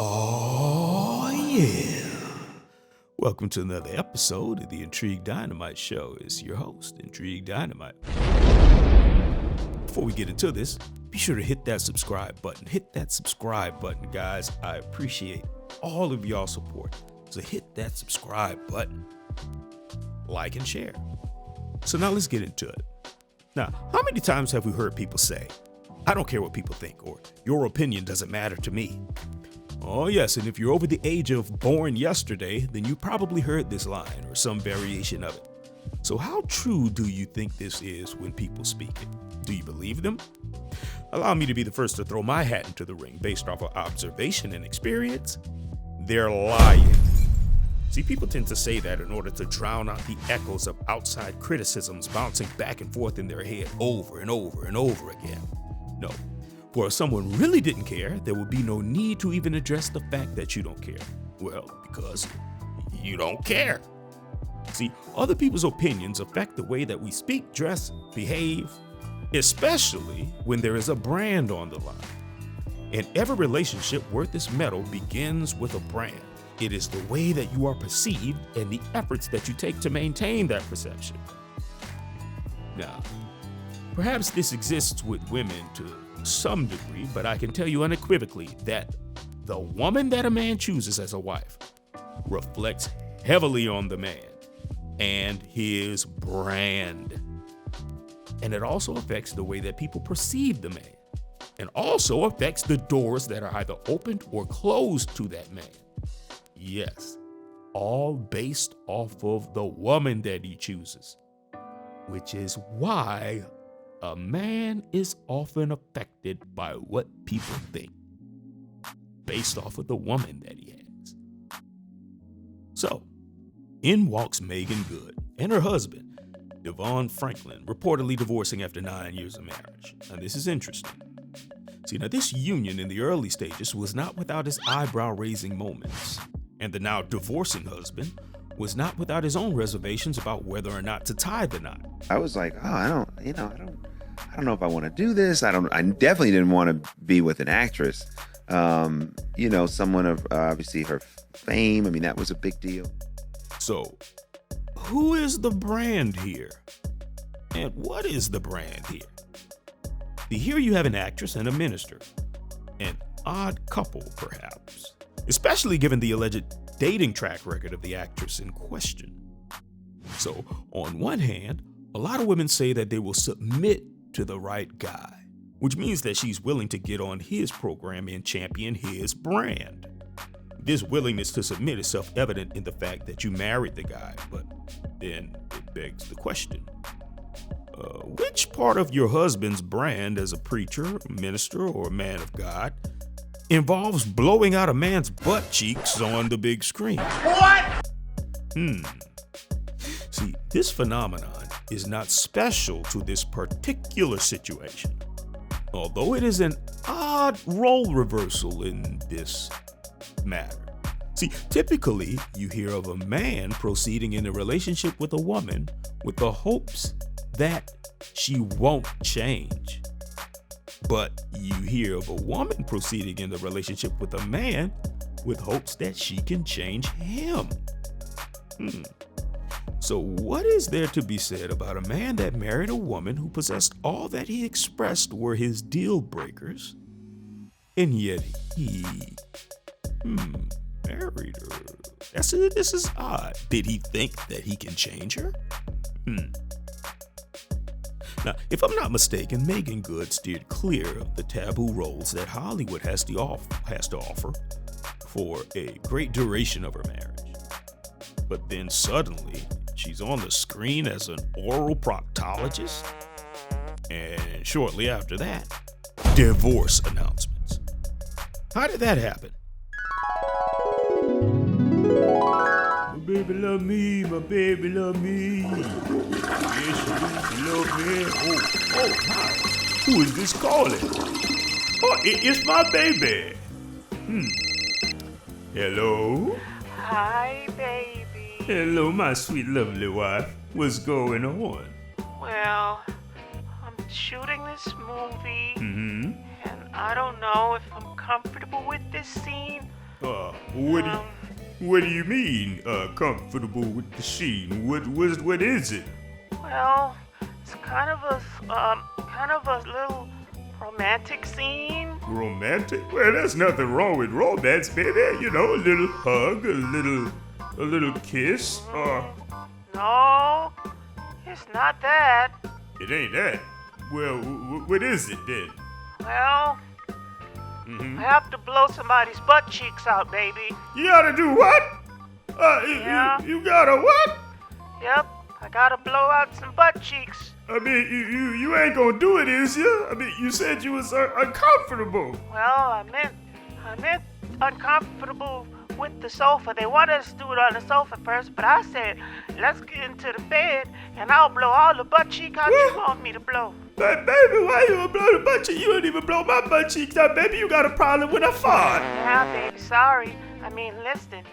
Oh, yeah. Welcome to another episode of the Intrigue Dynamite show. It's your host, Intrigue Dynamite. Before we get into this, be sure to hit that subscribe button. Hit that subscribe button, guys. I appreciate all of y'all support. So hit that subscribe button, like and share. So now let's get into it. Now, how many times have we heard people say, I don't care what people think, or your opinion doesn't matter to me? Oh yes, and if you're over the age of born yesterday, then you probably heard this line or some variation of it. So how true do you think this is when people speak it? Do you believe them? Allow me to be the first to throw my hat into the ring based off of observation and experience. They're lying. See, people tend to say that in order to drown out the echoes of outside criticisms bouncing back and forth in their head over and over and over again. No. For if someone really didn't care, there would be no need to even address the fact that you don't care. Well, because you don't care. See, other people's opinions affect the way that we speak, dress, behave, especially when there is a brand on the line. And every relationship worth its metal begins with a brand. It is the way that you are perceived and the efforts that you take to maintain that perception. Now, perhaps this exists with women to some degree, but I can tell you unequivocally that the woman that a man chooses as a wife reflects heavily on the man and his brand. And it also affects the way that people perceive the man, and also affects the doors that are either opened or closed to that man. Yes, all based off of the woman that he chooses, which is why a man is often affected by what people think, based off of the woman that he has. So, in walks Meagan Good and her husband, Devon Franklin, reportedly divorcing after 9 years of marriage. Now, this is interesting. See, now this union in the early stages was not without its eyebrow-raising moments, and the now divorcing husband was not without his own reservations about whether or not to tie the knot. I was like, I don't know if I want to do this. I definitely didn't want to be with an actress. Someone of obviously her fame. I mean, that was a big deal. So, who is the brand here? And what is the brand here? See, here you have an actress and a minister. An odd couple, perhaps. Especially given the alleged dating track record of the actress in question. So, on one hand, a lot of women say that they will submit to the right guy, which means that she's willing to get on his program and champion his brand. This willingness to submit is self-evident in the fact that you married the guy, but then it begs the question, which part of your husband's brand as a preacher, minister, or man of God involves blowing out a man's butt cheeks on the big screen? What? See, this phenomenon is not special to this particular situation, although it is an odd role reversal in this matter. See, typically you hear of a man proceeding in a relationship with a woman with the hopes that she won't change. But you hear of a woman proceeding in a relationship with a man with hopes that she can change him. So what is there to be said about a man that married a woman who possessed all that he expressed were his deal breakers, and yet he married her? This is odd. Did he think that he can change her? Now, if I'm not mistaken, Meagan Good steered clear of the taboo roles that Hollywood has to offer for a great duration of her marriage. But then suddenly, she's on the screen as an oral proctologist, and shortly after that, divorce announcements. How did that happen? My baby love me, my baby love me. Yes, she love me. Oh, hi. Who is this calling? Oh, it's my baby. Hello? Hi, baby. Hello, my sweet, lovely wife. What's going on? Well, I'm shooting this movie, Mm-hmm. and I don't know if I'm comfortable with this scene, What do you mean, comfortable with the scene? What is it? Well, it's kind of a little romantic scene. Romantic? Well, there's nothing wrong with romance, baby. You know, a little hug, a little kiss. No, it's not that. It ain't that. Well, what is it then? Well, I have to blow somebody's butt cheeks out, baby. You gotta do what? Yeah. You gotta what? Yep, I gotta blow out some butt cheeks. I mean, you ain't gonna do it, is you? I mean, you said you was uncomfortable. Well, I meant uncomfortable with the sofa. They wanted us to do it on the sofa first, but I said, let's get into the bed and I'll blow all the butt cheek out you want me to blow. But baby, why you gonna blow the butt cheek? You don't even blow my butt cheeks out, baby. You got a problem with a fart. Yeah, baby, sorry. I mean, listen,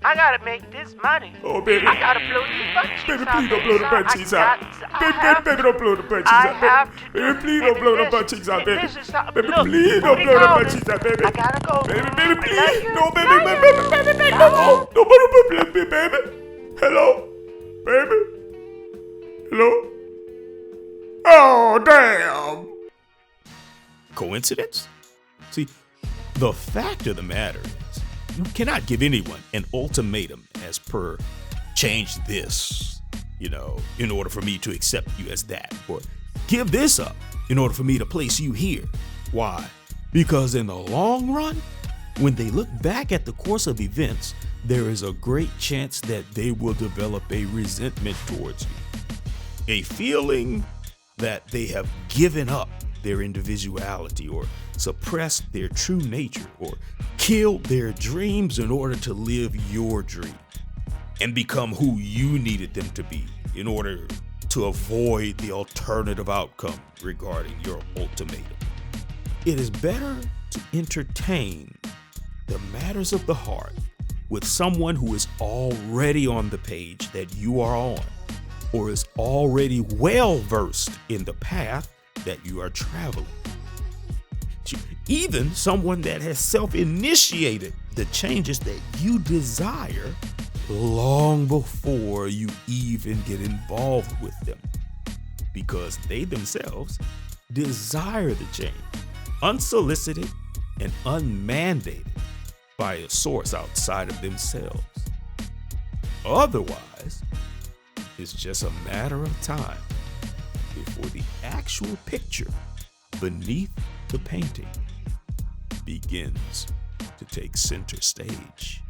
I gotta make this money. Oh, baby. I gotta blow these butt cheeks Baby, out. please don't blow the butt cheeks out. Baby, don't blow the butt cheeks out. Baby, please don't blow the butt cheeks out, baby. Baby, please don't blow the butt cheeks out, baby. I gotta go. Baby, please. No, baby, no. Nobody, baby. Hello? Baby? Hello? Oh, damn. Coincidence? See, the fact of the matter is, you cannot give anyone an ultimatum as per change this, in order for me to accept you as that, or give this up in order for me to place you here. Why? Because in the long run, when they look back at the course of events, there is a great chance that they will develop a resentment towards you. A feeling that they have given up their individuality or suppressed their true nature or killed their dreams in order to live your dream and become who you needed them to be in order to avoid the alternative outcome regarding your ultimatum. It is better to entertain the matters of the heart with someone who is already on the page that you are on, or is already well versed in the path that you are traveling. Even someone that has self-initiated the changes that you desire long before you even get involved with them, because they themselves desire the change, unsolicited and unmandated by a source outside of themselves. Otherwise, it's just a matter of time before the actual picture beneath the painting begins to take center stage.